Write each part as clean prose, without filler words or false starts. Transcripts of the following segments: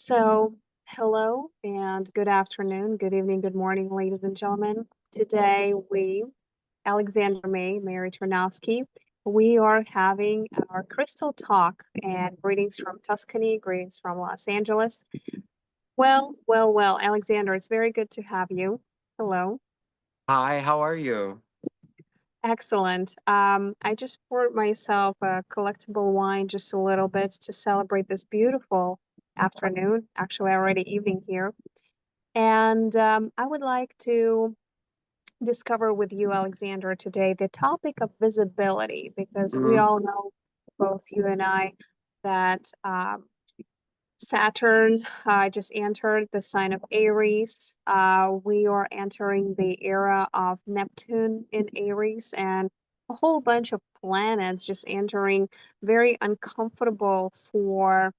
So, hello and good afternoon, good evening, good morning, ladies and gentlemen. Today, Alexander Mary Tarnowski, we are having our crystal talk and greetings from Tuscany, greetings from Los Angeles. Well, Alexander, it's very good to have you. Hello. Hi, how are you? Excellent. I just poured myself a collectible wine just a little bit to celebrate this beautiful afternoon, actually already evening here. And I would like to discover with you, Alexander, today the topic of visibility, because we Mm, all know, both you and I, that Saturn just entered the sign of Aries. We are entering the era of Neptune in Aries, and a whole bunch of planets just entering very uncomfortable for,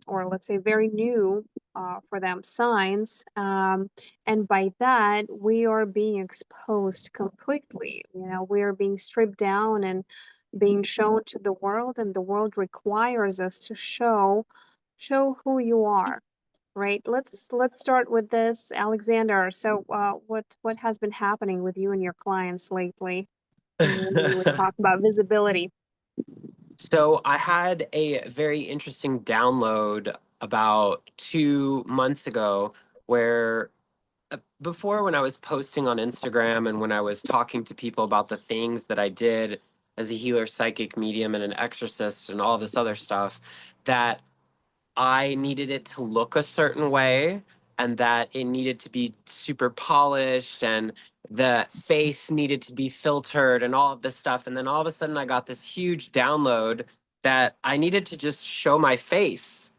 or let's say very new for them signs. And by that, we are being exposed completely. We are being stripped down and being shown to the world, and the world requires us to show who you are. Right. Let's start with this, Alexander. So, what has been happening with you and your clients lately when we mm. talk about visibility? So I had a very interesting download about 2 months ago where before when I was posting on Instagram and when I was talking to people about the things that I did as a healer, psychic medium, and an exorcist and all this other stuff, that I needed it to look a certain way and that it needed to be super polished and the face needed to be filtered and all of this stuff. And then all of a sudden, I got this huge download that I needed to just show my face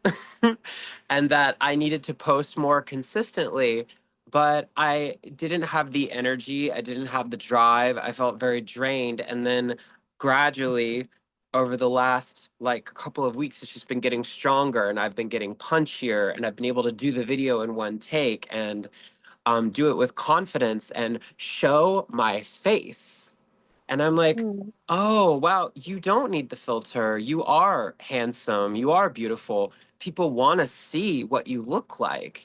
and that I needed to post more consistently. But I didn't have the energy, I didn't have the drive. I felt very drained. And then gradually, over the last like couple of weeks, it's just been getting stronger and I've been getting punchier and I've been able to do the video in one take and do it with confidence and show my face. And I'm like, Hmm. oh, wow, you don't need the filter. You are handsome. You are beautiful. People want to see what you look like?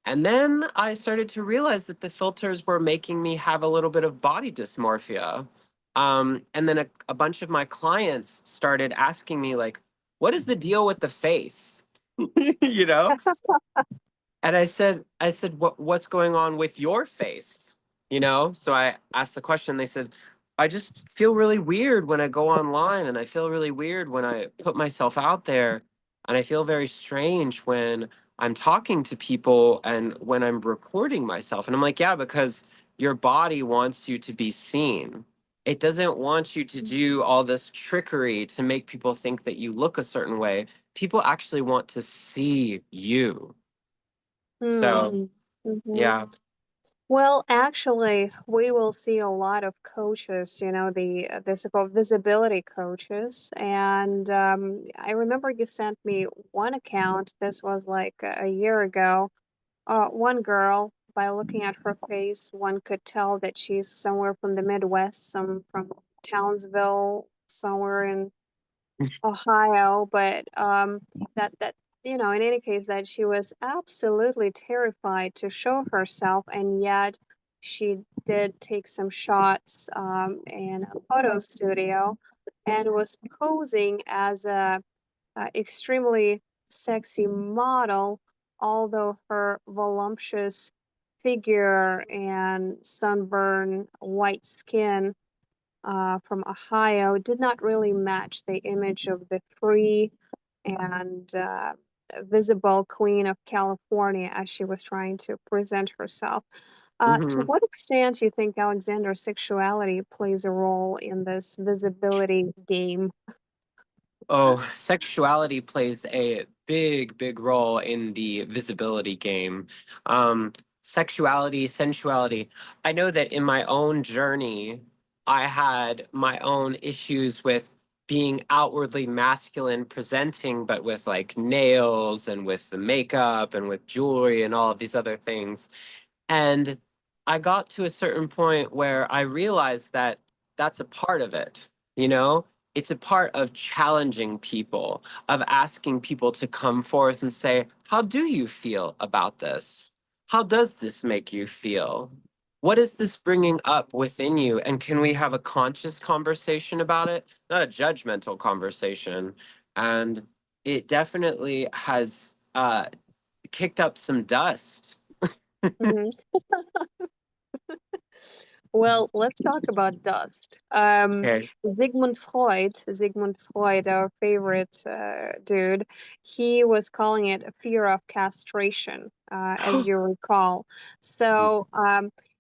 And then I started to realize that the filters were making me have a little bit of body dysmorphia. And then a bunch of my clients started asking me, like, what is the deal with the face? you know? And I said, what's going on with your face? So I asked the question. They said, I just feel really weird when I go online, and I feel really weird when I put myself out there, and I feel very strange when I'm talking to people and when I'm recording myself. And I'm like, yeah, because your body wants you to be seen. It doesn't want you to do all this trickery to make people think that you look a certain way. People actually want to see you. So, Hmm. Hmm. yeah. Well, actually, we will see a lot of coaches, the so-called visibility coaches. And I remember you sent me one account. This was like a year ago. One girl, by looking at her face, one could tell that she's somewhere from the Midwest, some from Townsville, somewhere in Ohio, but that in any case, that she was absolutely terrified to show herself, and yet she did take some shots in a photo studio and was posing as a extremely sexy model, although her voluptuous figure and sunburn white skin from Ohio did not really match the image of the free and visible Queen of California as she was trying to present herself. To hmm what extent do you think Alexander's sexuality plays a role in this visibility game? Oh, sexuality plays a big, big role in the visibility game. Um, Sexuality, sensuality. I know that in my own journey, I had my own issues with being outwardly masculine presenting, but with like nails and with the makeup and with jewelry and all of these other things. And I got to a certain point where I realized that that's a part of it, you know? it's a part of challenging people, of asking people to come forth and say, how do you feel about this? How does this make you feel? What is this bringing up within you? And can we have a conscious conversation about it? Not a judgmental conversation. And it definitely has kicked up some dust. Mhm. Well, let's talk about dust. Okay. Sigmund Freud, our favorite dude, he was calling it a fear of castration, as you recall. So,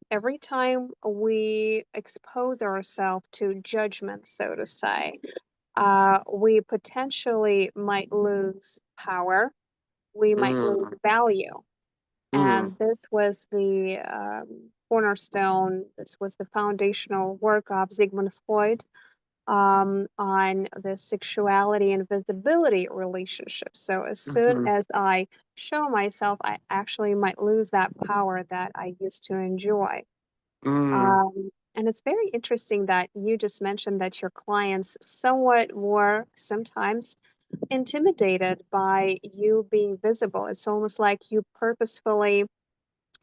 every time we expose ourselves to judgment, so to say, we potentially might lose power, we might lose Mm, value. mm, And this was the cornerstone, this was the foundational work of Sigmund Freud on the sexuality and visibility relationship. So as soon mhm, as I show myself, I actually might lose that power that I used to enjoy. mm, And it's very interesting that you just mentioned that your clients somewhat were sometimes intimidated by you being visible. It's almost like you purposefully,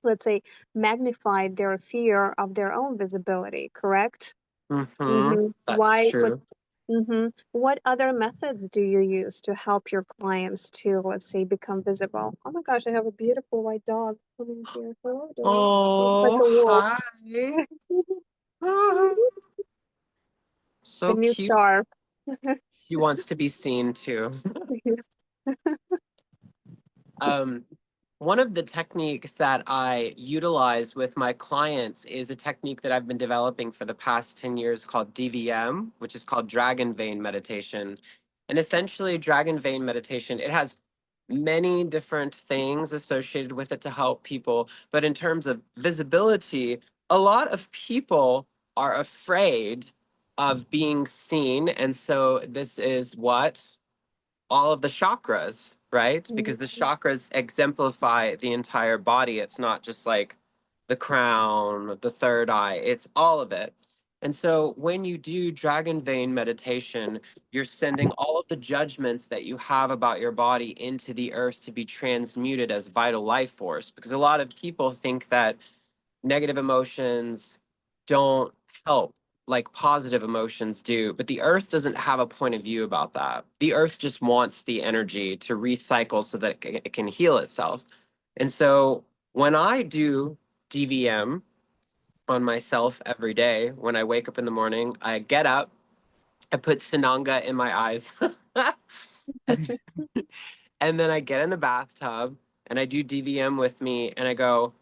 let's say, magnified their fear of their own visibility, correct? mhm. Mm-hmm. That's Why, but true. what other methods do you use to help your clients to, let's say, become visible? Oh my gosh, I have a beautiful white dog coming here. Hello, dog. Looks like Oh, a wolf. hi. The So new cute. star. She wants to be seen too. Um, One of the techniques that I utilize with my clients is a technique that I've been developing for the past 10 years called DVM, which is called Dragon Vein Meditation. And essentially, Dragon Vein Meditation, it has many different things associated with it to help people. But in terms of visibility, a lot of people are afraid of being seen. And so, this is what all of the chakras, right? Because the Mhm. chakras exemplify the entire body. It's not just like the crown, the third eye, it's all of it. And so when you do dragon vein meditation, you're sending all of the judgments that you have about your body into the earth to be transmuted as vital life force. Because a lot of people think that negative emotions don't help like positive emotions do, but the earth doesn't have a point of view about that. The earth just wants the energy to recycle so that it can heal itself. And so when I do DVM on myself every day, when I wake up in the morning, I get up, I put Sananga in my eyes, and, and then I get in the bathtub and I do DVM with me and I go,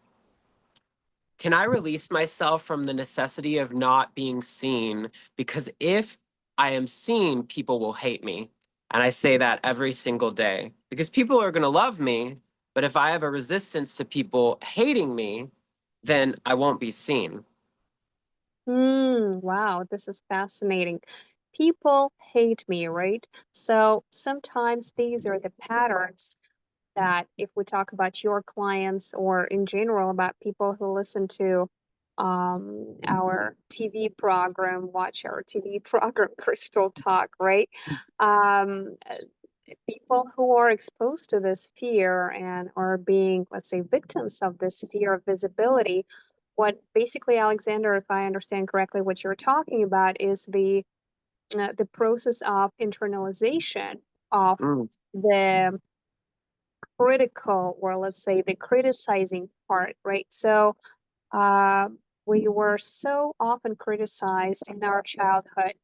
can I release myself from the necessity of not being seen? Because if I am seen, people will hate me. And I say that every single day because people are going to love me. But if I have a resistance to people hating me, then I won't be seen. Wow, this is fascinating. People hate me, right? So sometimes these are the patterns that if we talk about your clients or in general about people who listen to our TV program, watch our TV program, Crystal Talk, right? Um, uh, People who are exposed to this fear and are being, let's say, victims of this fear of visibility, what basically, Alexander, if I understand correctly, what you're talking about is the process of internalization of Mm, the critical, or let's say the criticizing part, right? So uh, we were so often criticized in our childhood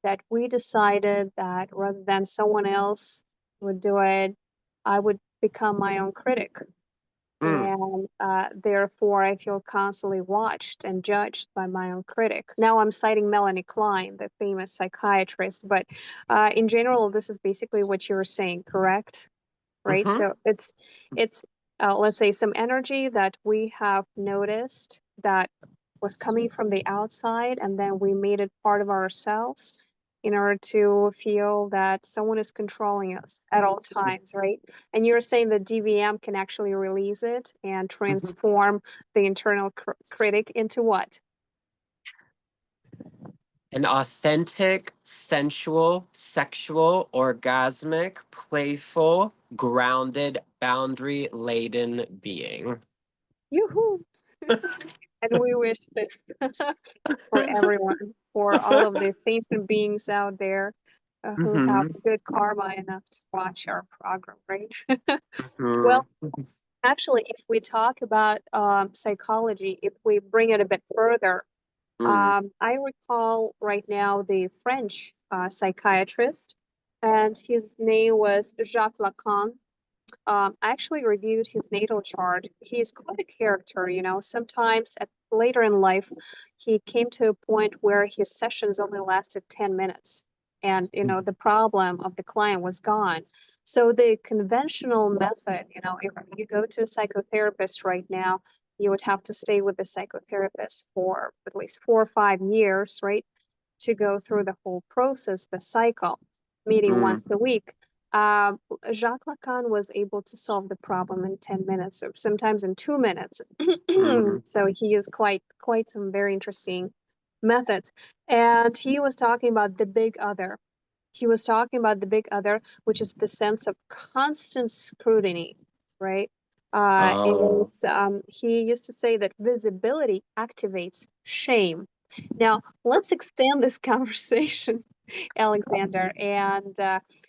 that we decided that rather than someone else would do it, I would become my own critic. mm, And therefore, I feel constantly watched and judged by my own critic. Now I'm citing Melanie Klein, the famous psychiatrist, but in general, this is basically what you're saying, correct? Right? mm-hmm, So it's let's say some energy that we have noticed that was coming from the outside, and then we made it part of ourselves in order to feel that someone is controlling us at all times, right? And you're saying that DVM can actually release it and mm-hmm. transform the internal critic into what? An authentic, sensual, sexual, orgasmic, playful, grounded, boundary laden being. Yoo-hoo! And we wish this for everyone, for all of the sentient beings out there who have Hmm. good karma enough to watch our program, right? Hmm. Well, actually, if we talk about psychology, if we bring it a bit further, Mm. I recall right now the French psychiatrist, and his name was Jacques Lacan. I actually reviewed his natal chart. He is quite a character, you know. Sometimes later in life, he came to a point where his sessions only lasted 10 minutes. And, you know, the problem of the client was gone. So the conventional method, you know, if you go to a psychotherapist right now, you would have to stay with the psychotherapist for at least 4 or 5 years, right? To go through the whole process, the cycle, meeting Mm. once a week. Um, Jacques Lacan was able to solve the problem in 10 minutes or sometimes in 2 minutes. Mm. So he used quite some very interesting methods. And he was talking about the big other. He was talking about the big other, which is the sense of constant scrutiny, right? Oh, He used to say that visibility activates shame. Now, let's extend this conversation, Alexander, and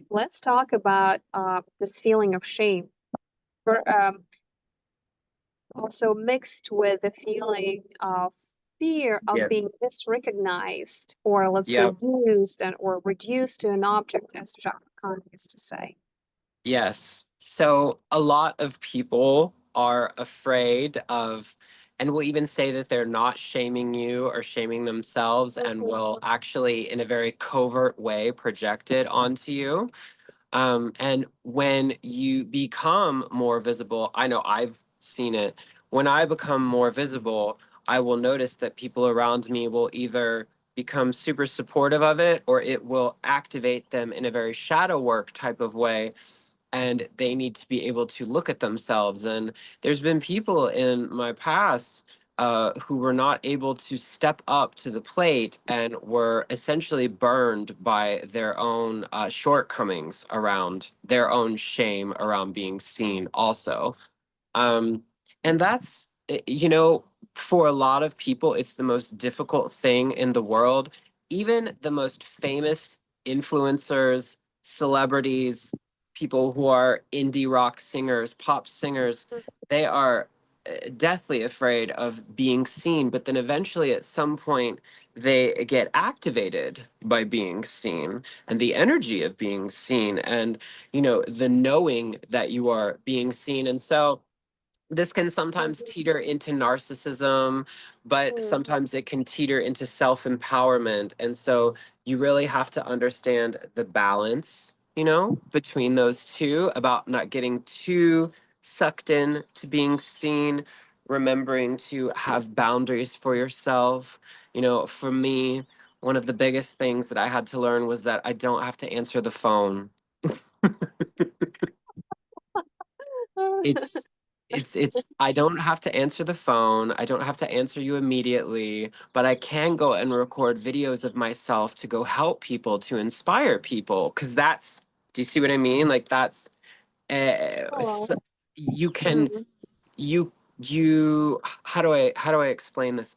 let's talk about this feeling of shame, for, also mixed with the feeling of fear of yeah. being misrecognized, or let's say Yep. used and or reduced to an object, as Jacques Lacan used to say. Yes. So a lot of people are afraid of, and will even say that they're not shaming you or shaming themselves, and Mhm. will actually, in a very covert way, project it onto you. And when you become more visible, I know I've seen it. When I become more visible, I will notice that people around me will either become super supportive of it, or it will activate them in a very shadow work type of way, and they need to be able to look at themselves. And there's been people in my past who were not able to step up to the plate and were essentially burned by their own shortcomings around their own shame around being seen, also. Um, and that's, for a lot of people, it's the most difficult thing in the world. Even the most famous influencers, celebrities, people who are indie rock singers, pop singers, they are deathly afraid of being seen. But then eventually, at some point, they get activated by being seen and the energy of being seen, and, the knowing that you are being seen. And so, this can sometimes Mhm. teeter into narcissism, but Mhm. sometimes it can teeter into self-empowerment. And so you really have to understand the balance, between those two, about not getting too sucked in to being seen, remembering to have boundaries for yourself. For me, one of the biggest things that I had to learn was that I don't have to answer the phone. It's it's I don't have to answer the phone. I don't have to answer you immediately, but I can go and record videos of myself to go help people, to inspire people, because that's, do you see what I mean? Like, that's Oh, you can, mhm. you how do I explain this?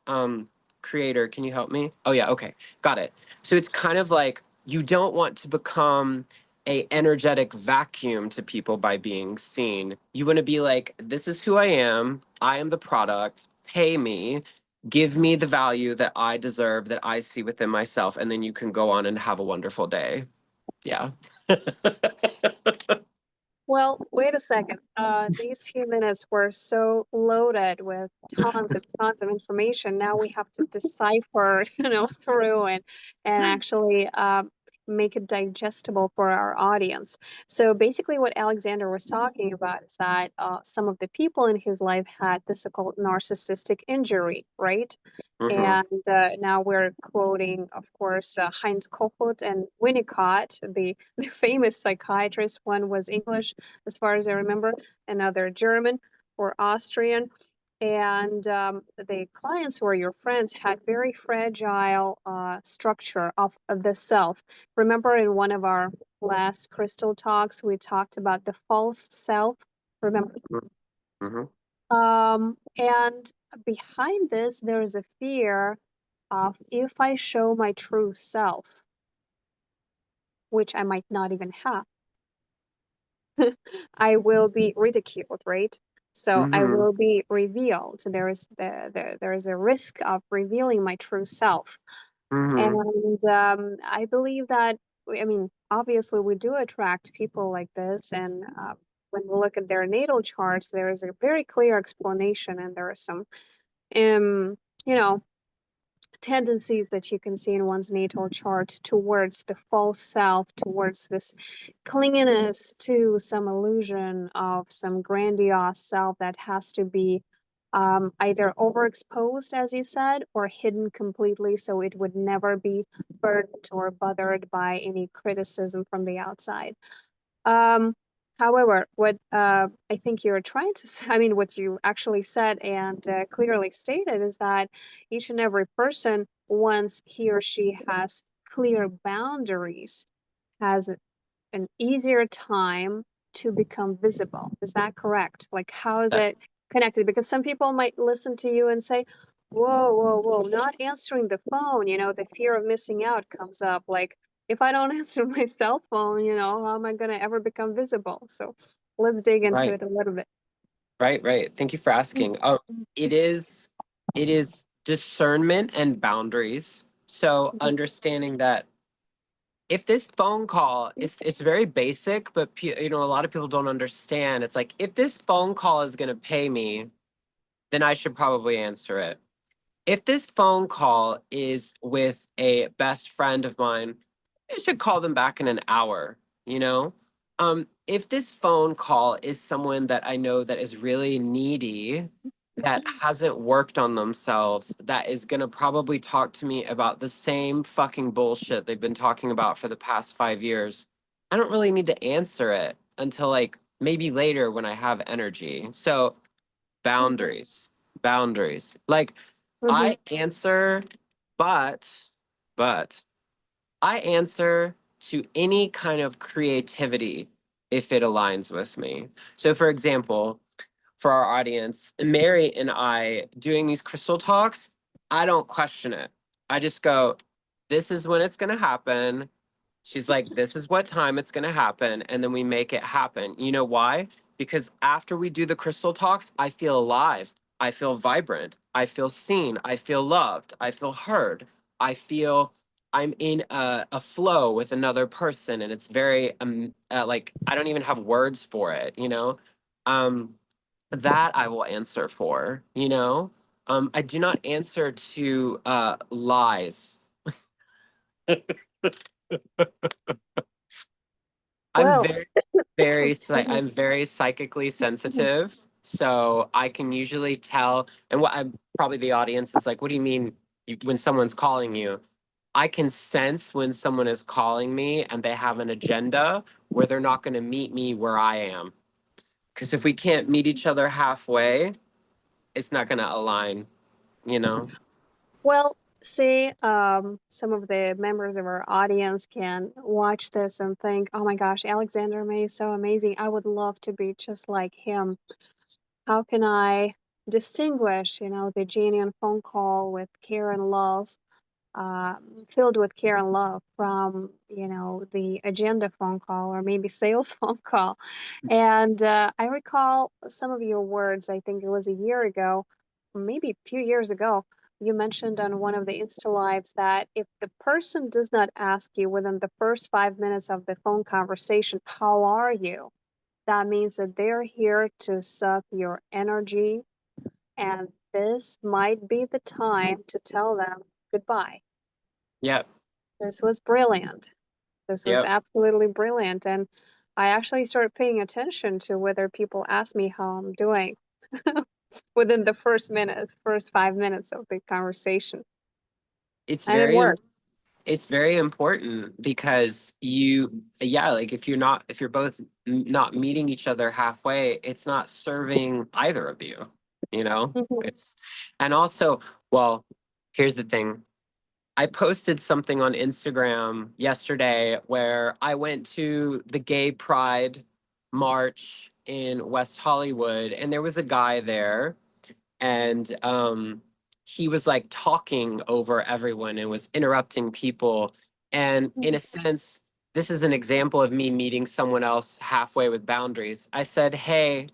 Creator, can you help me? Oh yeah, okay. Got it. So it's kind of like, you don't want to become a energetic vacuum to people by being seen. You want to be like, this is who I am. I am the product. Pay me. Give me the value that I deserve, that I see within myself, and then you can go on and have a wonderful day. Yeah. Well, wait a second. These few minutes were so loaded with tons and tons of information. Now we have to decipher, through and actually make it digestible for our audience. So basically, what Alexander was talking about is that some of the people in his life had this so-called narcissistic injury, right? Hmm. And now we're quoting, of course, Heinz Kohut and Winnicott, the famous psychiatrist. One was English, as far as I remember, another German or Austrian. And the clients who are your friends had very fragile structure of the self. Remember in one of our last crystal talks, we talked about the false self. Remember? Mm-hmm. And behind this, there is a fear of if I show my true self, which I might not even have, I will be ridiculed, right? So I Mm-hmm. will be revealed. There is a risk of revealing my true self. Mm-hmm. And I believe that, I mean, obviously we do attract people like this. And when we look at their natal charts, there is a very clear explanation, and there are some, you know, tendencies that you can see in one's natal chart towards the false self, towards this clinginess to some illusion of some grandiose self that has to be either overexposed, as you said, or hidden completely so it would never be burdened or bothered by any criticism from the outside. Um, However, what I think you're trying to say, I mean, what you actually said and clearly stated is that each and every person, once he or she has clear boundaries, has an easier time to become visible. Is that correct? Like, how is That, it connected? Because some people might listen to you and say, whoa, whoa, whoa, not answering the phone, the fear of missing out comes up. Like, if I don't answer my cell phone, how am I going to ever become visible? So let's dig into right, it a little bit. right. Thank you for asking. It is, it is discernment and boundaries. So Mhm, understanding that if this phone call, it's very basic, but a lot of people don't understand. It's like if this phone call is going to pay me, then I should probably answer it. If this phone call is with a best friend of mine, I should call them back in an hour, you know? If this phone call is someone that I know that is really needy, that hasn't worked on themselves, that is gonna probably talk to me about the same fucking bullshit they've been talking about for the past 5 years, I don't really need to answer it until like maybe later when I have energy. So mhm, boundaries. Like mhm, I answer, but, but I answer to any kind of creativity if it aligns with me. So, for example, for our audience, Mary and I doing these crystal talks, I don't question it. I just go, this is when it's going to happen. She's like, this is what time it's going to happen. And then we make it happen. You know why? Because after we do the crystal talks, I feel alive. I feel vibrant. I feel seen. I feel loved. I feel heard. I feel I'm in a flow with another person. And it's very, like, I don't even have words for it. Um, that I will answer for. I do not answer to lies. I'm Well, very, mhm, I'm very psychically sensitive, so I can usually tell. And what I'm probably the audience is like, what do you mean when someone's calling you? I can sense when someone is calling me and they have an agenda where they're not going to meet me where I am. Because if we can't meet each other halfway, it's not going to align, you know? well, see, some of the members of our audience can watch this and think, oh my gosh, Alexander May is so amazing. I would love to be just like him. How can I distinguish, the genuine phone call with care and love, filled with care and love from, the agenda phone call or maybe sales phone call? And I recall some of your words, I think it was a year ago, maybe a few years ago. You mentioned on one of the Insta Lives that if the person does not ask you within the first 5 minutes of the phone conversation, how are you? That means that they're here to suck your energy, and this might be the time to tell them goodbye. Yep, This was brilliant. This was yep. absolutely brilliant. And I actually started paying attention to whether people ask me how I'm doing within the first 5 minutes of the conversation. It's And it very worked. it's very important because yeah, like if you're both not meeting each other halfway, it's not serving either of you. you know? Mhm. It's, and also, well, here's the thing. I posted something on Instagram yesterday where I went to the gay pride march in West Hollywood, and there was a guy there, and he was like talking over everyone and was interrupting people. And in Mhm. a sense, this is an example of me meeting someone else halfway with boundaries. I said, "Hey,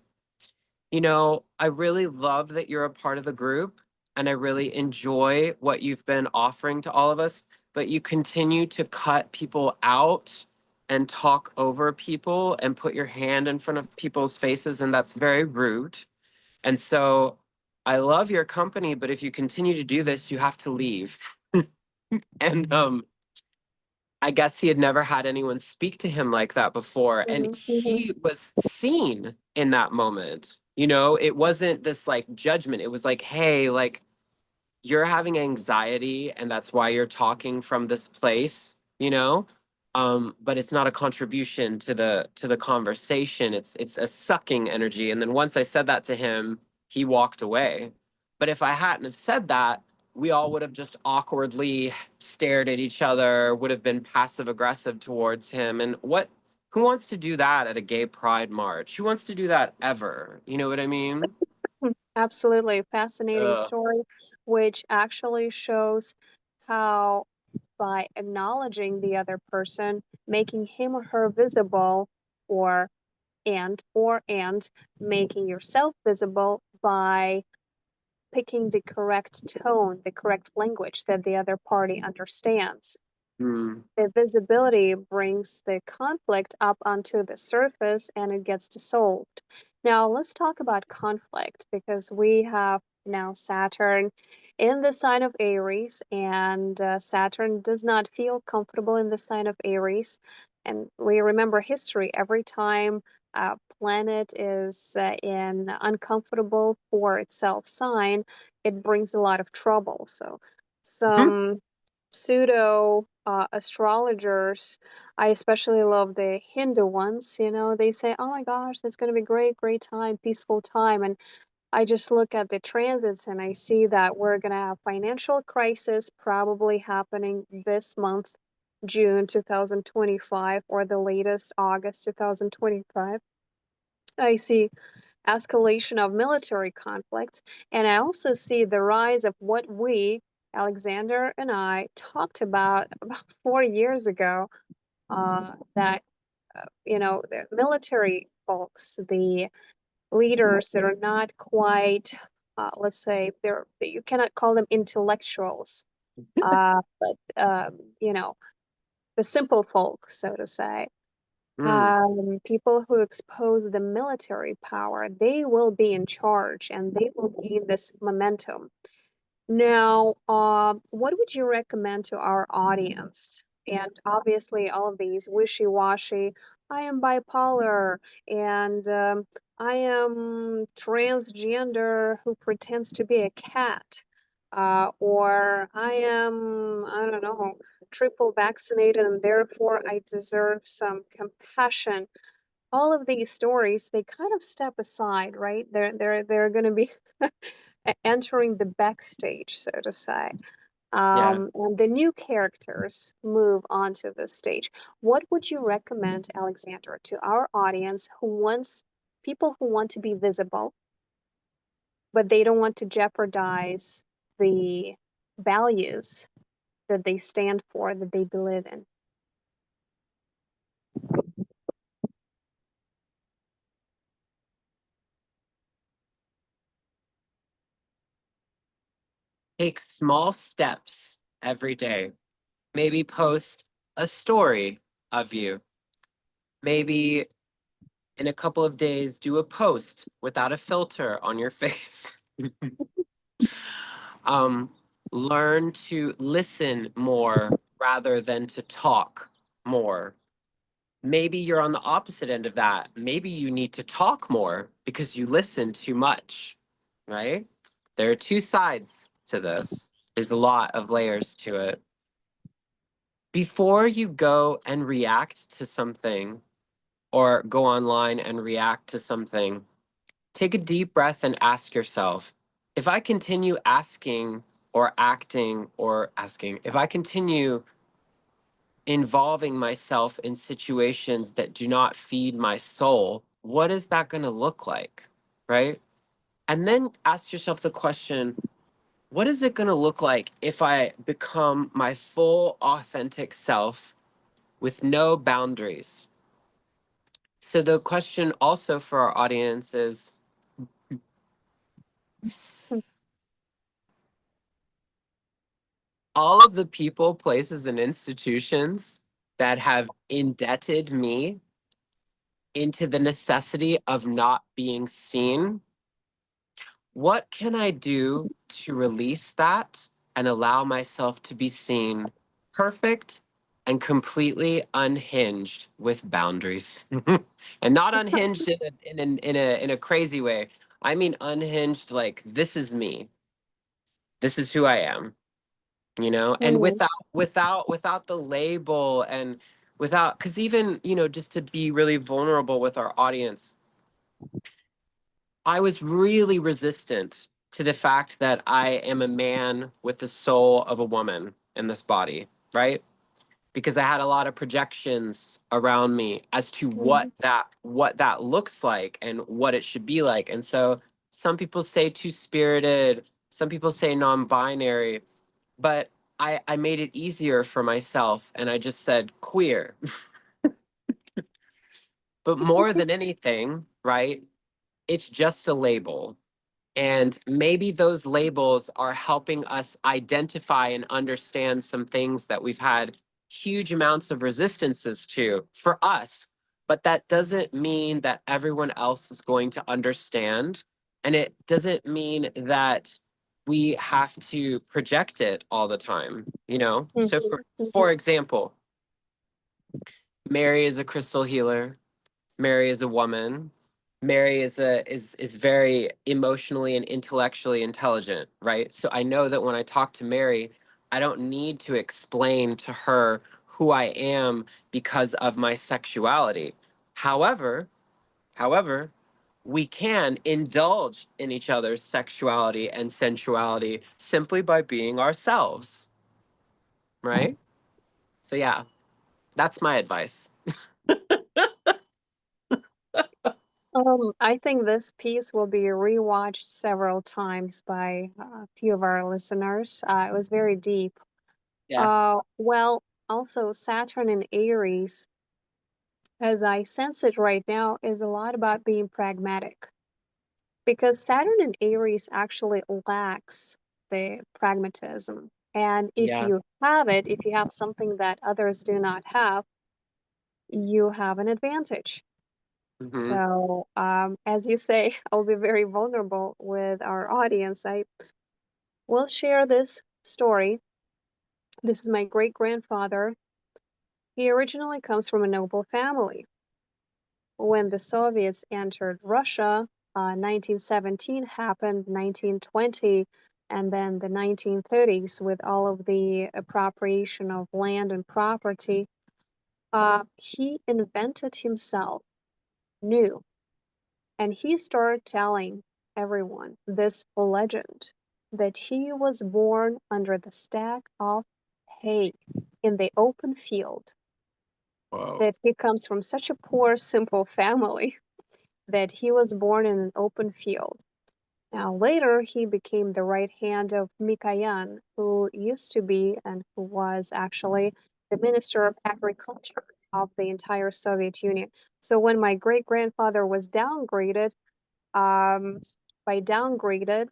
I really love that you're a part of the group, and I really enjoy what you've been offering to all of us, but you continue to cut people out and talk over people and put your hand in front of people's faces, and that's very rude. And so I love your company, but if you continue to do this, you have to leave." And I guess he had never had anyone speak to him like that before. And Mhm. Mhm. he was seen in that moment. It wasn't this like judgment. It was like, hey, like, you're having anxiety and that's why you're talking from this place, but it's not a contribution to the conversation. It's a sucking energy. And then once I said that to him, he walked away. But if I hadn't have said that, we all would have just awkwardly stared at each other, would have been passive aggressive towards him. And who wants to do that at a gay pride march? Who wants to do that ever? You know what I mean? Absolutely fascinating uh, story, which actually shows how by acknowledging the other person, making him or her visible, or and making yourself visible by picking the correct tone, the correct language that the other party understands. hmm. The visibility brings the conflict up onto the surface and it gets dissolved. Now, let's talk about conflict because we have now Saturn in the sign of Aries, and Saturn does not feel comfortable in the sign of Aries. And we remember history every time a planet is in uncomfortable for itself sign, it brings a lot of trouble. So, some pseudo astrologers, I especially love the Hindu ones, they say, oh my gosh, that's going to be great, great time, peaceful time. And I just look at the transits and I see that we're going to have financial crisis probably happening this month, June 2025, or the latest August 2025. I see escalation of military conflicts. And I also see the rise of what Alexander and I, talked about 4 years ago, that, the military folks, the leaders that are not quite, let's say, you cannot call them intellectuals, but, the simple folk, so to say, Hmm. people who expose the military power, they will be in charge and they will gain this momentum. Now, what would you recommend to our audience? And obviously, all of these wishy-washy, I am bipolar and I am transgender who pretends to be a cat, or I don't know, triple vaccinated and therefore I deserve some compassion. All of these stories, they kind of step aside, right? They're going to be entering the backstage, so to say. Yeah. And the new characters move onto the stage. What would you recommend, Alexander, to our audience people who want to be visible, but they don't want to jeopardize the values that they stand for, that they believe in? Take small steps every day. Maybe post a story of you. Maybe in a couple of days, do a post without a filter on your face. um, Learn to listen more rather than to talk more. Maybe you're on the opposite end of that. Maybe you need to talk more because you listen too much, right? There are two sides to this. There's a lot of layers to it. Before you go and react to something or go online and react to something, Take a deep breath and ask yourself, if I continue asking or acting or asking, if I continue involving myself in situations that do not feed my soul, what is that going to look like? Right? And then ask yourself the question, what is it going to look like if I become my full authentic self with no boundaries? So the question also for our audience is, all of the people, places, and institutions that have indebted me into the necessity of not being seen, what can I do to release that and allow myself to be seen perfect and completely unhinged with boundaries? And not unhinged in a crazy way. I mean unhinged like, this is me. This is who I am, and Mm-hmm. without the label, and without, because even, just to be really vulnerable with our audience, I was really resistant to the fact that I am a man with the soul of a woman in this body, right? Because I had a lot of projections around me as to Mm-hmm. what that looks like and what it should be like. And so some people say two-spirited, some people say non-binary, but I made it easier for myself and I just said queer. But more than anything, right? It's just a label. And maybe those labels are helping us identify and understand some things that we've had huge amounts of resistances to for us. But that doesn't mean that everyone else is going to understand. And it doesn't mean that we have to project it all the time. So Mm-hmm. for example, Mary is a crystal healer. Mary is a woman. Mary is very emotionally and intellectually intelligent, right? So I know that when I talk to Mary, I don't need to explain to her who I am because of my sexuality. However, however, we can indulge in each other's sexuality and sensuality simply by being ourselves, right? So yeah, that's my advice. I think this piece will be rewatched several times by a few of our listeners. It was very deep. Yeah. Well, also Saturn in Aries, as I sense it right now, is a lot about being pragmatic because Saturn in Aries actually lacks the pragmatism. And if Yeah. you have it, if you have something that others do not have, you have an advantage. Hmm. So, as you say, I'll be very vulnerable with our audience. I will share this story. This is my great grandfather. He originally comes from a noble family. When the Soviets entered Russia, 1917 happened, 1920, and then the 1930s with all of the appropriation of land and property. He invented himself new, and he started telling everyone this legend that he was born under the stack of hay in the open field, Whoa. that he comes from such a poor, simple family that he was born in an open field. Now, later, he became the right hand of Mikoyan, who used to be and who was actually the Minister of Agriculture of the entire Soviet Union. So, when my great grandfather was downgraded, um, by downgraded,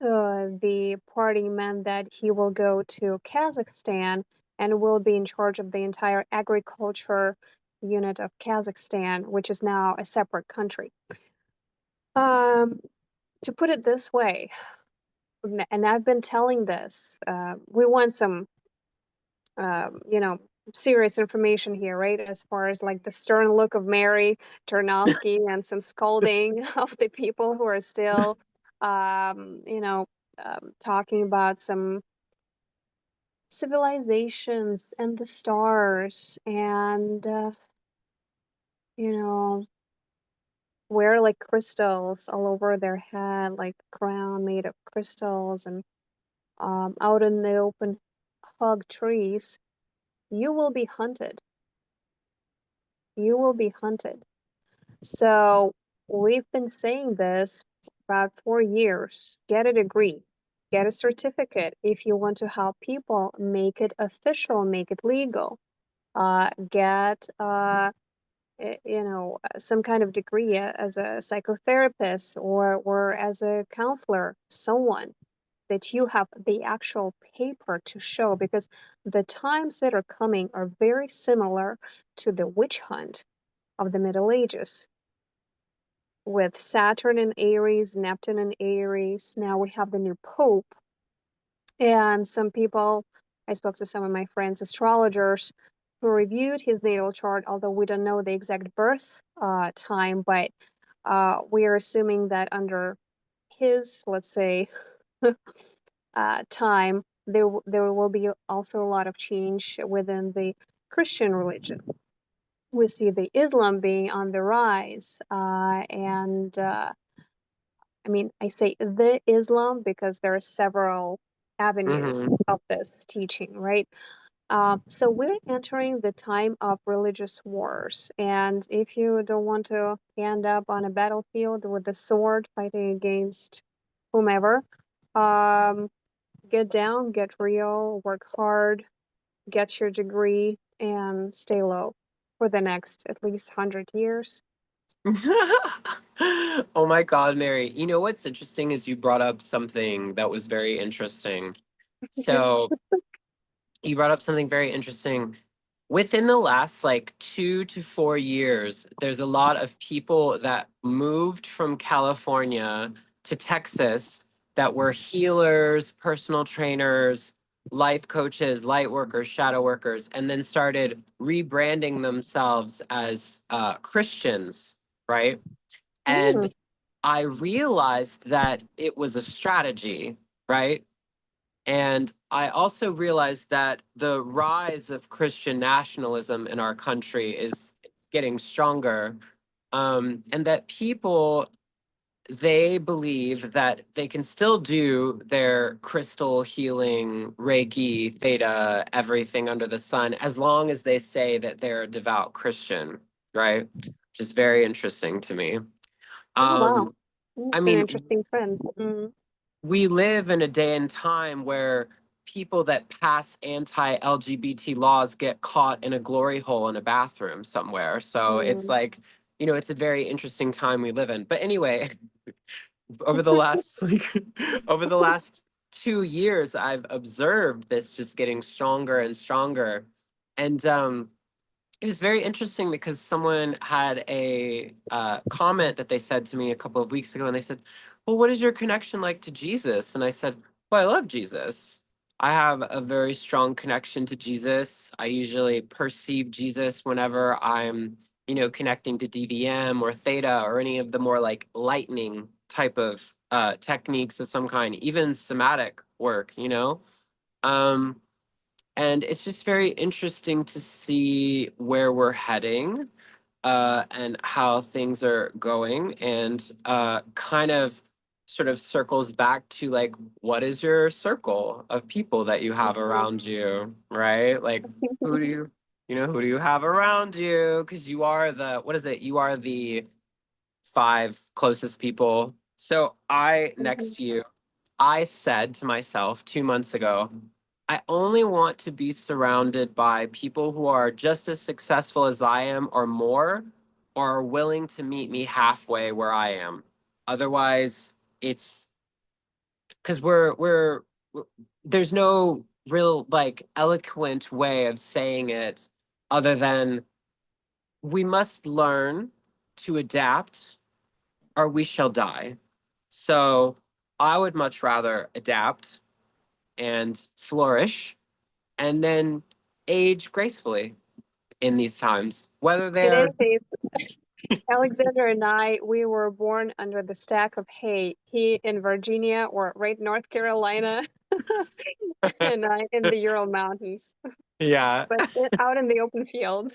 the party meant that he will go to Kazakhstan and will be in charge of the entire agriculture unit of Kazakhstan, which is now a separate country. Um, to put it this way, and I've been telling this, we want some, you know, serious information here, right? As far as like the stern look of Mary Tarnowski and some scolding of the people who are still, you know, talking about some civilizations and the stars and, you know, wear like crystals all over their head, like crown made of crystals, and out in the open hug trees, you will be hunted. You will be hunted. So we've been saying this about 4 years. Get a degree, get a certificate if you want to help people, make it official, make it legal. Get some kind of degree as a psychotherapist or as a counselor, someone that you have the actual paper to show, because the times that are coming are very similar to the witch hunt of the Middle Ages, with Saturn in Aries, Neptune in Aries. Now we have the new Pope, and some people, I spoke to some of my friends, astrologers, who reviewed his natal chart, although we don't know the exact birth time, but we are assuming that under his, let's say, time, there will be also a lot of change within the Christian religion. We see the Islam being on the rise, and I mean, I say the Islam because there are several avenues Hmm. of this teaching, right? So we're entering the time of religious wars, and if you don't want to end up on a battlefield with the sword fighting against whomever, um, get down, get real, work hard, get your degree, and stay low for the next at least 100 years. Oh my God, Mary. You know what's interesting is you brought up something that was very interesting. So you brought up something very interesting. Within the last like 2 to 4 years, there's a lot of people that moved from California to Texas that were healers, personal trainers, life coaches, light workers, shadow workers, and then started rebranding themselves as Christians, right? Mm, And I realized that it was a strategy, right? And I also realized that the rise of Christian nationalism in our country is getting stronger, and that people, they believe that they can still do their crystal healing, Reiki, theta, everything under the sun, as long as they say that they're a devout Christian, right? Which is very interesting to me. oh, wow. Um, I It's an mean, interesting trend. we live in a day and time where people that pass anti-LGBT laws get caught in a glory hole in a bathroom somewhere. So it's Mm. like, it's a very interesting time we live in. But anyway, over the last over the last 2 years, I've observed this just getting stronger and stronger. And it was very interesting because someone had a comment that they said to me a couple of weeks ago, and they said, "Well, what is your connection like to Jesus?" And I said, "Well, I love Jesus. I have a very strong connection to Jesus. I usually perceive Jesus whenever I'm, connecting to DVM or theta or any of the more like lightning type of techniques of some kind, even somatic work. Um, and it's just very interesting to see where we're heading and how things are going, and kind of sort of circles back to like, what is your circle of people that you have Mhm. around you, right? Like, who do who do you have around you? Because you are what is it? You are the five closest people. So next Mhm. to you, I said to myself 2 months ago, I only want to be surrounded by people who are just as successful as I am or more, or are willing to meet me halfway where I am. Otherwise, it's because there's no real like eloquent way of saying it other than we must learn to adapt or we shall die. So I would much rather adapt and flourish and then age gracefully in these times. Whether In any they're case, Alexander and I, we were born under the stack of hay. He in Virginia or right North Carolina, and I in the Ural Mountains, yeah. but out in the open field.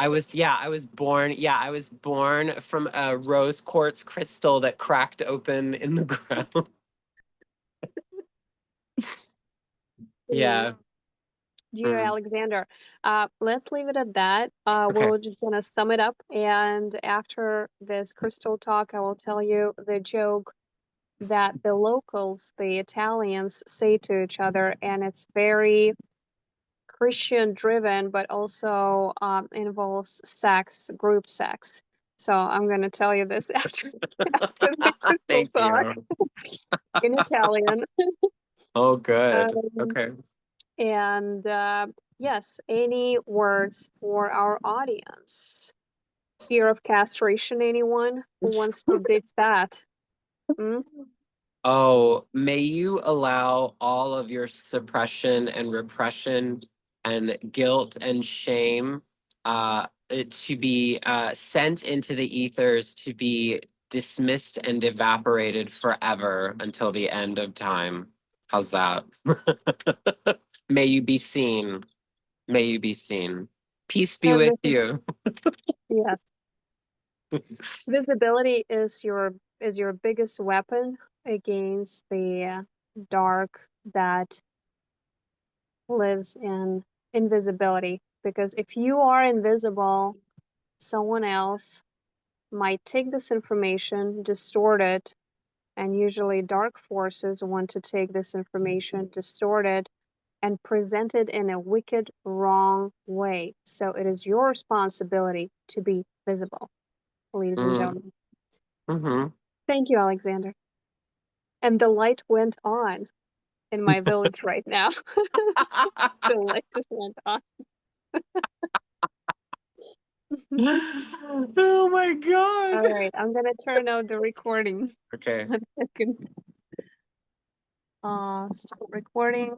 I was born. Yeah, I was born from a rose quartz crystal that cracked open in the ground. Mm. Yeah. Dear Mm. Alexander, let's leave it at that. Okay. We're just gonna sum it up, and after this crystal talk, I will tell you the joke that the locals, the Italians, say to each other, and it's very Christian driven, but also involves sex, group sex. So I'm gonna tell you this after the crystal Thank talk you. in Italian. Oh, good. Um, Okay. and yes, any words for our audience? Fear of castration, anyone who wants to ditch that? Mm? Oh, may you allow all of your suppression and repression and guilt and shame to be sent into the ethers to be dismissed and evaporated forever until the end of time. How's that? May you be seen. May you be seen. Peace be And with this is, you. yes, visibility is your biggest weapon against the dark that lives in invisibility. Because if you are invisible, someone else might take this information, distort it, and usually dark forces want to take this information, distort it, and present it in a wicked, wrong way. So it is your responsibility to be visible, ladies and Mm, gentlemen. hmm Thank you, Alexander. And the light went on in my village right now. The light just went on. Oh my All God. right, I'm gonna turn out the recording. Okay. 1 second. Stop recording.